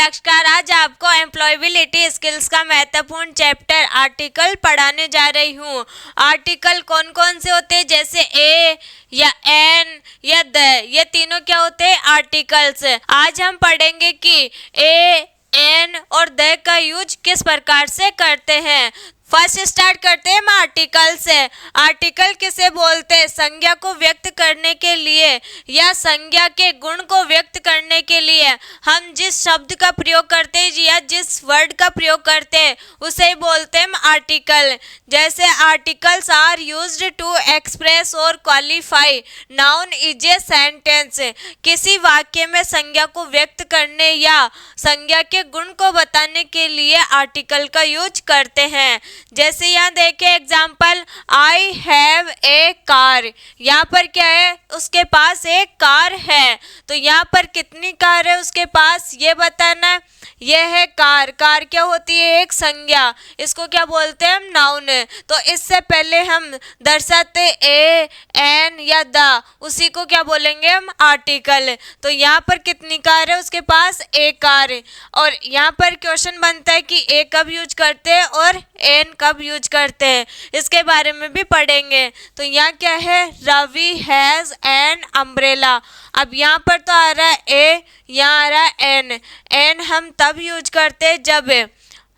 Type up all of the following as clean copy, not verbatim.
नमस्कार, आज आपको एम्प्लॉयबिलिटी स्किल्स का महत्वपूर्ण चैप्टर आर्टिकल पढ़ाने जा रही हूँ। आर्टिकल कौन कौन से होते हैं, जैसे ए या एन या द, ये तीनों क्या होते हैं, आर्टिकल्स। आज हम पढ़ेंगे कि ए, एन और द का यूज किस प्रकार से करते हैं। फर्स्ट स्टार्ट करते हैं हम आर्टिकल से। आर्टिकल किसे बोलते हैं, संज्ञा को व्यक्त करने के लिए या संज्ञा के गुण को व्यक्त करने के लिए हम जिस शब्द का प्रयोग करते हैं या जिस वर्ड का प्रयोग करते हैं उसे ही बोलते हैं हम आर्टिकल। जैसे articles are used to express और qualify noun is a sentence. किसी वाक्य में संज्ञा को व्यक्त करने या संज्ञा के गुण को बताने के लिए आर्टिकल का यूज करते हैं। जैसे यहाँ देखें example, I have a car. यहाँ पर क्या है, उसके पास एक कार है। तो यहाँ पर कितनी कार है उसके पास, ये बताना है। यह है कार। कार क्या होती है, एक संज्ञा। इसको क्या बोलते हैं हम, नाउन। तो इससे पहले हम दर्शाते ए, एन या द, उसी को क्या बोलेंगे हम, आर्टिकल। तो यहाँ पर कितनी कार है उसके पास, एक कार। और यहाँ पर क्वेश्चन बनता है कि ए कब यूज करते हैं और एन कब यूज करते हैं, इसके बारे में भी पढ़ेंगे। तो यहाँ क्या है, रवि हैज एन अम्ब्रेला। अब यहाँ पर तो आ रहा है ए, यहाँ आ रहा है एन। एन हम तब यूज करते हैं जब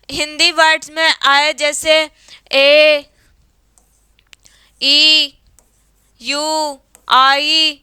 हिंदी वर्ड्स में आए, जैसे ए, ई, यू, आई,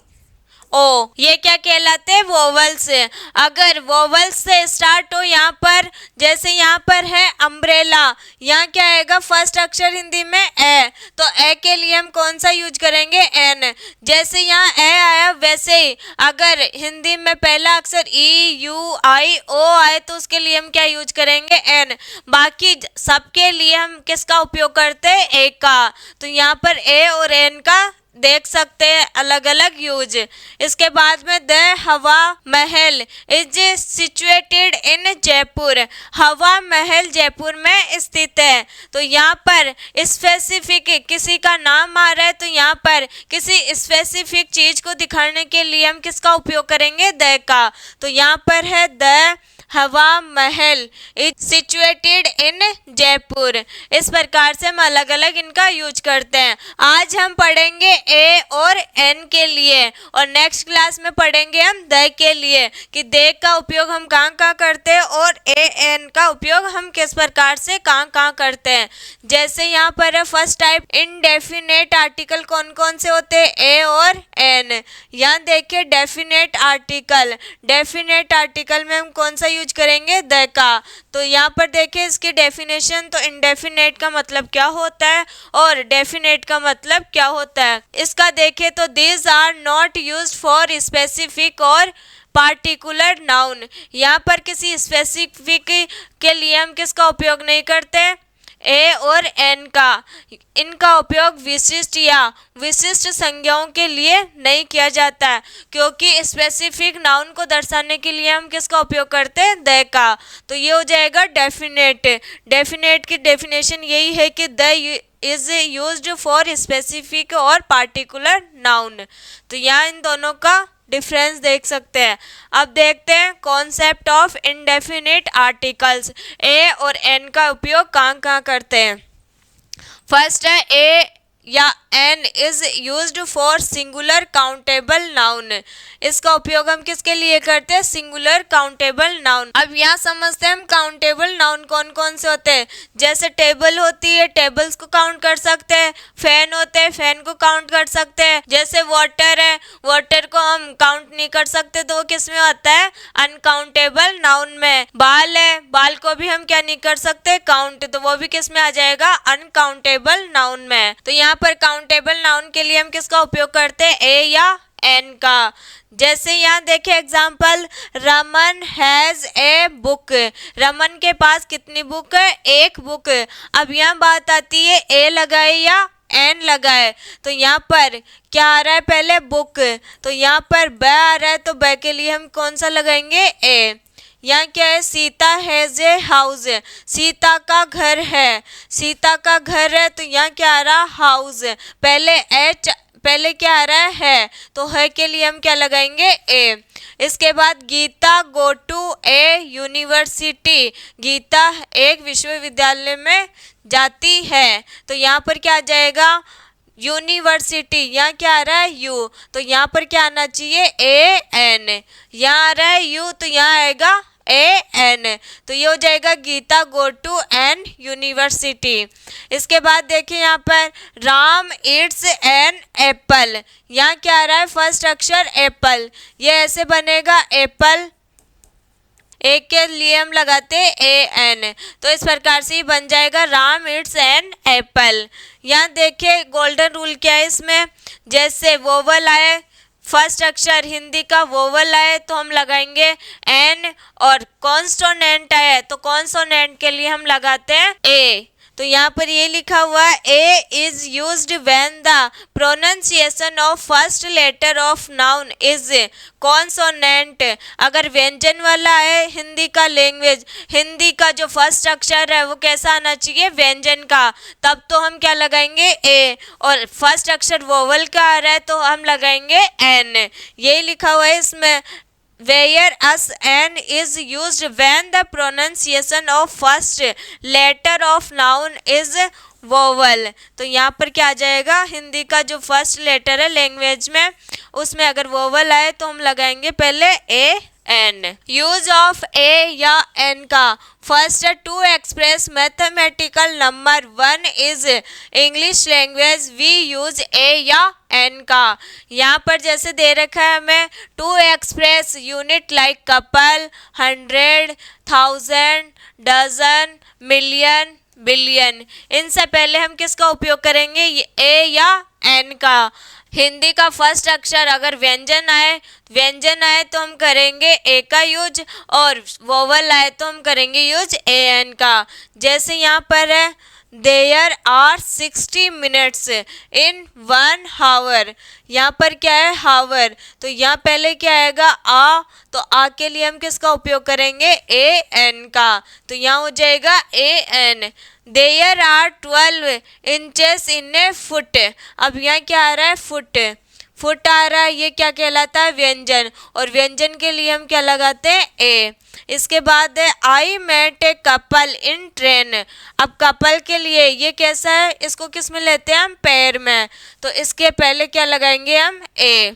ओ। ये क्या कहलाते हैं, वोवल्स। अगर वोवल्स से स्टार्ट हो यहाँ पर, जैसे यहाँ पर है अम्ब्रेला, यहाँ क्या आएगा, फर्स्ट अक्षर हिंदी में ए। तो ए के लिए हम कौन सा यूज करेंगे, एन। जैसे यहाँ ए आया वैसे ही अगर हिंदी में पहला अक्षर ई, यू, आई, ओ आए तो उसके लिए हम क्या यूज करेंगे, एन। बाकी सबके लिए हम किसका उपयोग करते हैं, ए का। तो यहाँ पर ए और एन का देख सकते हैं अलग अलग यूज। इसके बाद में द हवा महल इज सिचुएटेड इन जयपुर। हवा महल जयपुर में स्थित है। तो यहाँ पर स्पेसिफिक किसी का नाम आ रहा है, तो यहाँ पर किसी स्पेसिफिक चीज को दिखाने के लिए हम किसका उपयोग करेंगे, द का। तो यहाँ पर है द हवा महल इज सिचुएटेड इन जयपुर। इस प्रकार से हम अलग अलग इनका यूज करते हैं। आज हम पढ़ेंगे ए और एन के लिए और नेक्स्ट क्लास में पढ़ेंगे हम द के लिए कि द का उपयोग हम कहाँ कहाँ करते हैं और ए एन का उपयोग हम किस प्रकार से कहाँ कहाँ करते हैं। जैसे यहाँ पर है फर्स्ट टाइप, इनडेफिनेट आर्टिकल कौन कौन से होते हैं, ए और एन। यहाँ देखिए डेफिनेट आर्टिकल। डेफिनेट आर्टिकल में हम कौन सा यूज करेंगे, द का। तो यहाँ पर देखिए इसकी डेफिनेशन, तो इनडेफिनेट का मतलब क्या होता है और डेफिनेट का मतलब क्या होता है। इसका देखें तो these are not used for specific और पार्टिकुलर नाउन। यहाँ पर किसी स्पेसिफिक के लिए हम किसका उपयोग नहीं करते, ए और एन का। इनका उपयोग विशिष्ट या विशिष्ट संज्ञाओं के लिए नहीं किया जाता है, क्योंकि स्पेसिफिक नाउन को दर्शाने के लिए हम किसका उपयोग करते हैं, द का। तो ये हो जाएगा डेफिनेट। डेफिनेट की डेफिनेशन यही है कि the is used for specific और पार्टिकुलर नाउन। तो यहाँ इन दोनों का डिफरेंस देख सकते हैं। अब देखते हैं कॉन्सेप्ट ऑफ इनडेफिनिट आर्टिकल्स। ए और एन का उपयोग कहाँ कहाँ करते हैं। फर्स्ट है ए या an is used for singular countable noun. इसका उपयोग हम किसके लिए करते हैं, सिंगुलर काउंटेबल नाउन। अब यहाँ समझते हैं हम काउंटेबल नाउन कौन कौन से होते हैं। जैसे टेबल होती है, टेबल्स को काउंट कर सकते हैं। फैन होते हैं, फैन को काउंट कर सकते हैं। जैसे वाटर है, वाटर को हम काउंट नहीं कर सकते, तो वो किस में आता है, अनकाउंटेबल नाउन में। बाल है, बाल को भी हम क्या नहीं कर सकते, काउंट, तो वो भी किस में आ जाएगा, अनकाउंटेबल नाउन में। तो यहाँ पर काउंटेबल नाउन के लिए हम किसका उपयोग करते हैं, ए या एन का। जैसे यहाँ देखें example, Raman has a book. Raman के पास कितनी बुक है, एक बुक। अब यहाँ बात आती है ए लगाए या एन लगाए। तो यहाँ पर क्या आ रहा है, पहले बुक, तो यहाँ पर ब आ रहा है, तो ब के लिए हम कौन सा लगाएंगे, ए। यहाँ क्या है, Sita has a house. Sita का घर है, सीता का घर है, तो यहाँ क्या आ रहा, हाउस। पहले एच पहले क्या आ रहा है, तो है के लिए हम क्या लगाएंगे, ए। इसके बाद Geeta go to a university, गीता एक विश्वविद्यालय में जाती है, तो यहाँ पर क्या आ जाएगा, यूनिवर्सिटी। यहाँ क्या आ रहा है, यू, तो यहाँ पर क्या आना चाहिए, ए एन। यहाँ आ रहा है यू, तो यहाँ आएगा ए एन, तो ये हो जाएगा Geeta go to an university. इसके बाद देखिए यहाँ पर राम इट्स एन एप्पल, यहाँ क्या आ रहा है, फर्स्ट अक्षर एप्पल, ये ऐसे बनेगा एप्पल, एक के लिए हम लगाते हैं ए एन, तो इस प्रकार से ही बन जाएगा राम इट्स एन एप्पल। यहाँ देखिए गोल्डन रूल क्या है इसमें, जैसे वोवल आए, फर्स्ट अक्षर हिंदी का वोवल आए तो हम लगाएंगे एन, और कॉन्सोनेंट आए तो कॉन्सोनेंट के लिए हम लगाते हैं ए। तो यहाँ पर ये लिखा हुआ है a is used when the pronunciation of first letter of noun is consonant. अगर व्यंजन वाला है हिंदी का लैंग्वेज, हिंदी का जो फर्स्ट अक्षर है वो कैसा आना चाहिए, व्यंजन का, तब तो हम क्या लगाएंगे ए, और फर्स्ट अक्षर वोवल का आ रहा है तो हम लगाएंगे एन। यही लिखा हुआ है इसमें, where as n is used when the pronunciation of first letter of noun is vowel। तो यहाँ पर क्या आ जाएगा, हिंदी का जो फर्स्ट लेटर है लैंग्वेज में उसमें अगर वोवल आए तो हम लगाएंगे पहले a an. Use of a या एन का, first to express mathematical number, one is English language we use a या एन का। यहाँ पर जैसे दे रखा है हमें to express unit like couple, 100, 1000, dozen, million, billion, इनसे पहले हम किसका उपयोग करेंगे, ए या एन का। हिंदी का फर्स्ट अक्षर अगर व्यंजन आए तो हम करेंगे ए का यूज, और वोवल आए तो हम करेंगे यूज ए एन का। जैसे यहाँ पर है देयर आर 60 मिनट्स इन 1 हावर, यहाँ पर क्या है हावर, तो यहाँ पहले क्या आएगा आ, तो आ के लिए हम किसका उपयोग करेंगे, ए एन का, तो यहाँ हो जाएगा a an. There are 12 inches in a foot, अब यहाँ क्या आ रहा है, फुट, फुट आ रहा है, ये क्या कहलाता है, व्यंजन, और व्यंजन के लिए हम क्या लगाते हैं, ए। इसके बाद है I met a couple in train, अब कपल के लिए ये कैसा है, इसको किस में लेते हैं हम, पैर में, तो इसके पहले क्या लगाएंगे हम, ए।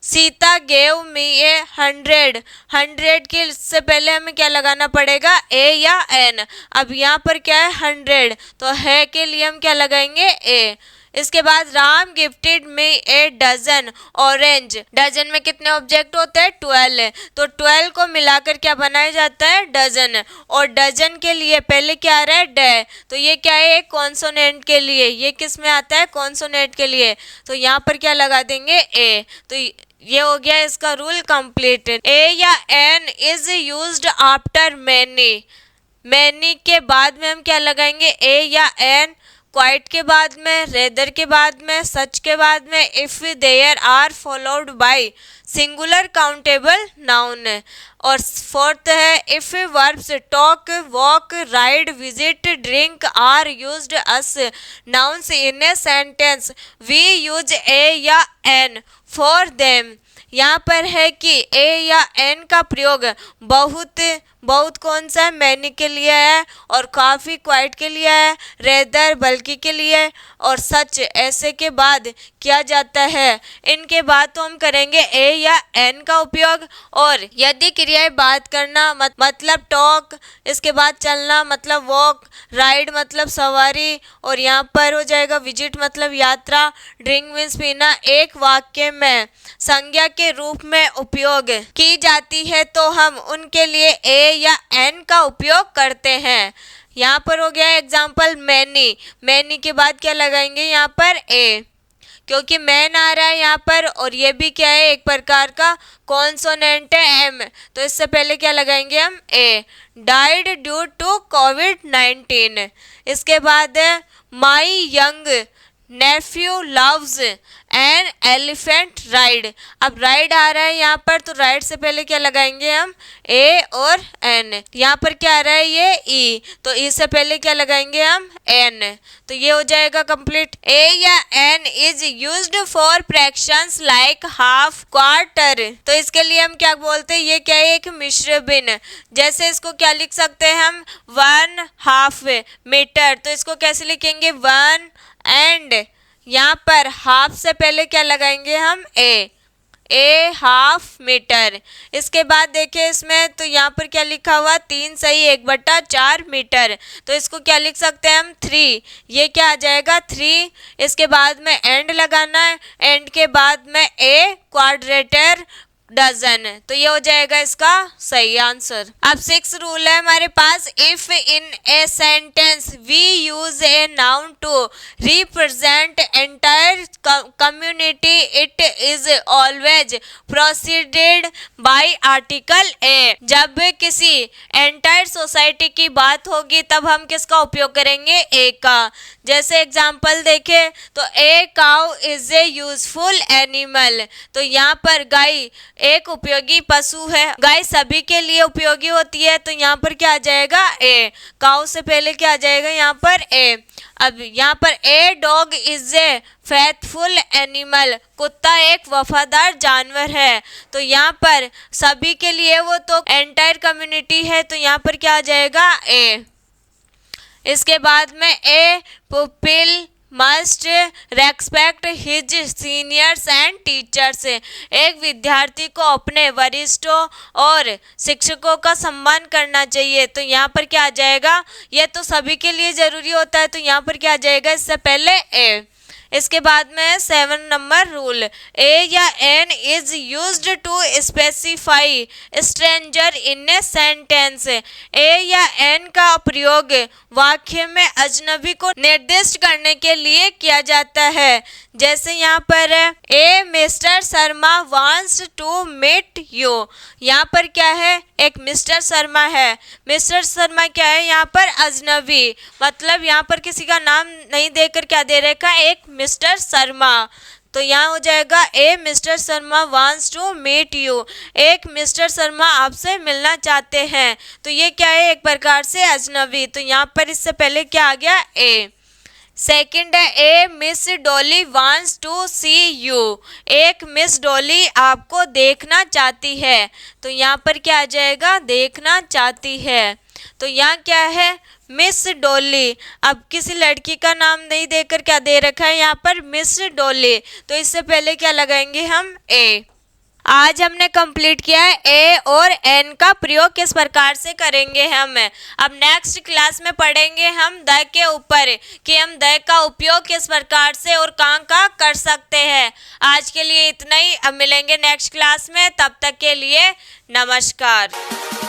सीता गेव मी ए 100, 100 के से पहले हमें क्या लगाना पड़ेगा, ए या एन। अब यहाँ पर क्या है 100, तो है के लिए हम क्या लगाएंगे, ए। इसके बाद Ram gifted me a dozen orange, dozen में कितने ऑब्जेक्ट होते हैं, 12, तो 12 को मिलाकर क्या बनाया जाता है, डजन, और डजन के लिए पहले क्या आ रहा है, डे, तो ये क्या है, एक कॉन्सोनेंट के लिए, ये किस में आता है, कॉन्सोनेंट के लिए, तो यहाँ पर क्या लगा देंगे, ए। तो ये हो गया इसका रूल कंप्लीट। ए या an is used after many, many के बाद में हम क्या लगाएंगे, ए या एन, क्वाइट के बाद में, रेदर के बाद में, सच के बाद में, if there are followed by singular countable noun, और फोर्थ है if verbs talk, walk, ride, visit, drink are used as nouns in a sentence we use a या एन फॉर देम। यहाँ पर है कि ए या एन का प्रयोग बहुत कौन सा है, मैनी के लिए है, और काफ़ी, क्वाइट के लिए है, रेदर बल्कि के लिए, और सच ऐसे के बाद किया जाता है। इनके बाद तो हम करेंगे ए या एन का उपयोग। और यदि क्रियाएं बात करना मतलब टॉक, इसके बाद चलना मतलब वॉक, राइड मतलब सवारी, और यहाँ पर हो जाएगा विजिट मतलब यात्रा, ड्रिंक मीन्स पीना, एक वाक्य में संज्ञा के रूप में उपयोग की जाती है तो हम उनके लिए ए या एन का उपयोग करते हैं। यहाँ पर हो गया एग्जाम्पल मैनी, मैनी के बाद क्या लगाएंगे यहाँ पर, ए, क्योंकि मैन आ रहा है यहाँ पर, और ये भी क्या है, एक प्रकार का कॉन्सोनेंट है एम, तो इससे पहले क्या लगाएंगे हम, ए। डाइड ड्यू टू कोविड-19, इसके बाद है my young nephew loves an elephant ride. अब राइड आ रहा है यहाँ पर, तो राइड से पहले क्या लगाएंगे हम, ए और एन। यहाँ पर क्या आ रहा है, ये ई, तो ई से पहले क्या लगाएंगे हम, एन। तो ये हो जाएगा कंप्लीट। ए या an is used for fractions like half, quarter. तो इसके लिए हम क्या बोलते हैं, ये क्या है, एक मिश्र भिन्न। जैसे इसको क्या लिख सकते हैं हम, 1/2 मीटर। तो इसको कैसे लिखेंगे, 1 एंड यहाँ पर हाफ से पहले क्या लगाएंगे हम, ए हाफ मीटर। इसके बाद देखिए इसमें, तो यहाँ पर क्या लिखा हुआ, 3 सही 1/4 मीटर। तो इसको क्या लिख सकते हैं हम, 3। ये क्या आ जाएगा, 3। इसके बाद में एंड लगाना है, एंड के बाद में ए क्वाड्रेटर डजन। तो ये हो जाएगा इसका सही आंसर। अब 6 रूल है हमारे पास, if in a sentence we use a noun to represent entire community it is always proceeded by article a. जब किसी एंटायर सोसाइटी की बात होगी तब हम किसका उपयोग करेंगे, ए का। जैसे एग्जाम्पल देखें तो a cow is a useful animal. तो यहाँ पर गाय एक उपयोगी पशु है, गाय सभी के लिए उपयोगी होती है। तो यहाँ पर क्या आ जाएगा, ए। काउ से पहले क्या आ जाएगा यहाँ पर, ए। अब यहाँ पर a dog is a faithful animal, कुत्ता एक वफादार जानवर है। तो यहाँ पर सभी के लिए वो तो एंटायर कम्युनिटी है, तो यहाँ पर क्या आ जाएगा, ए। इसके बाद में a pupil must respect his seniors and teachers. एक विद्यार्थी को अपने वरिष्ठों और शिक्षकों का सम्मान करना चाहिए। तो यहाँ पर क्या आ जाएगा, ये तो सभी के लिए जरूरी होता है। तो यहाँ पर क्या आ जाएगा, इससे पहले ए। इसके बाद में 7 नंबर रूल, ए या an is used to specify stranger in a sentence. A या एन का प्रयोग वाक्य में अजनबी को निर्दिष्ट करने के लिए किया जाता है। जैसे यहाँ पर a mister Sharma wants to meet you. यहाँ पर क्या है, एक मिस्टर शर्मा है। मिस्टर शर्मा क्या है, यहाँ पर अजनबी, मतलब यहाँ पर किसी का नाम नहीं देकर क्या दे रखा है, एक मिस्टर शर्मा। तो यहाँ हो जाएगा a mister Sharma wants to meet you. एक मिस्टर शर्मा आपसे मिलना चाहते हैं। तो ये क्या है, एक प्रकार से अजनबी। तो यहाँ पर इससे पहले क्या आ गया, ए। सेकंड है a miss Dolly wants to see you. एक मिस डॉली आपको देखना चाहती है। तो यहाँ पर क्या आ जाएगा, देखना चाहती है। तो यहाँ क्या है, मिस डॉली। अब किसी लड़की का नाम नहीं देकर क्या दे रखा है यहाँ पर, मिस डॉली। तो इससे पहले क्या लगाएंगे हम, ए। आज हमने कंप्लीट किया है ए और एन का प्रयोग किस प्रकार से करेंगे हम। अब नेक्स्ट क्लास में पढ़ेंगे हम द के ऊपर कि हम द का उपयोग किस प्रकार से और कहाँ कर सकते हैं। आज के लिए इतना ही, अब मिलेंगे नेक्स्ट क्लास में, तब तक के लिए नमस्कार।